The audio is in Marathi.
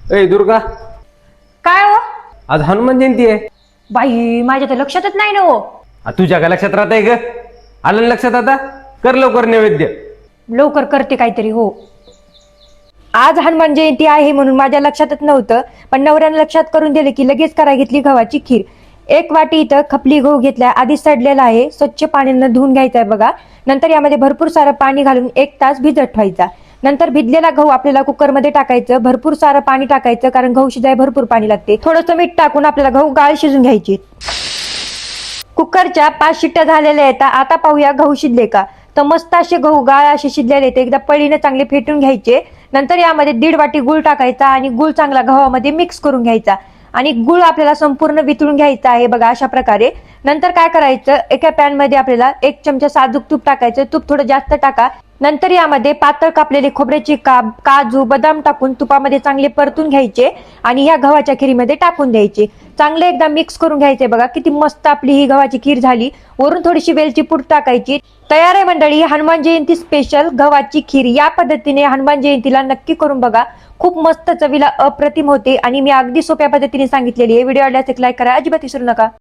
ए दुर्गा, काय हो आज हनुमान जयंती आहे. बाई, माझ्या तर लक्षातच नाही ना हो. तुझ्या का लक्षात राहत आहे ग? आलं ना लक्षात आता? कर लवकर नैवेद्य. लवकर करते काहीतरी. हो, आज हनुमान जयंती आहे म्हणून माझ्या लक्षातच नव्हतं, पण नवऱ्यानं लक्षात करून दिले की लगेच करा घेतली गव्हाची खीर. 1 वाटी इथं खपली गहू घेतलाय, आधी सडलेला आहे, स्वच्छ पाण्यानं धुवून घ्यायचा आहे बघा. नंतर यामध्ये भरपूर सारं पाणी घालून 1 तास भिजत ठेवायचा. नंतर भिजलेला गहू आपल्याला कुकरमध्ये टाकायचं, भरपूर सारं पाणी टाकायचं कारण गहू शिजाय भरपूर पाणी लागते. थोडंसं मीठ टाकून आपल्याला गहू गाळ शिजून घ्यायची. कुकरच्या 5 शिट्ट्या झालेल्या आहेत. आता पाहूया गहू शिजले का. तर मस्त असे गहू गाळ असे शिजलेले आहेत. एकदा पळीने चांगले फेटून घ्यायचे. नंतर यामध्ये 1.5 वाटी गूळ टाकायचा आणि गूळ चांगला गव्हामध्ये मिक्स करून घ्यायचा आणि गूळ आपल्याला संपूर्ण वितळून घ्यायचा आहे बघा, अशा प्रकारे. नंतर काय करायचं, एका पॅन मध्ये आपल्याला 1 चमचा साजूक तूप टाकायचं. तूप थोडं जास्त टाका. नंतर यामध्ये पातळ कापलेले खोबऱ्याची काप, काजू, बदाम टाकून तुपामध्ये चांगले परतून घ्यायचे आणि या गव्हाच्या खिरीमध्ये टाकून द्यायचे. चांगले एकदा मिक्स करून घ्यायचे बघा. किती मस्त आपली ही गव्हाची खीर झाली. वरून थोडीशी वेलची पूड टाकायची. तयार आहे मंडळी हनुमान जयंती स्पेशल गव्हाची खीर. या पद्धतीने हनुमान जयंतीला नक्की करून बघा. खूप मस्त चवीला अप्रतिम होते आणि मी अगदी सोप्या पद्धतीने सांगितलेली आहे. व्हिडिओ आवडल्यास एक लाईक करा, अजिबात विसरू नका.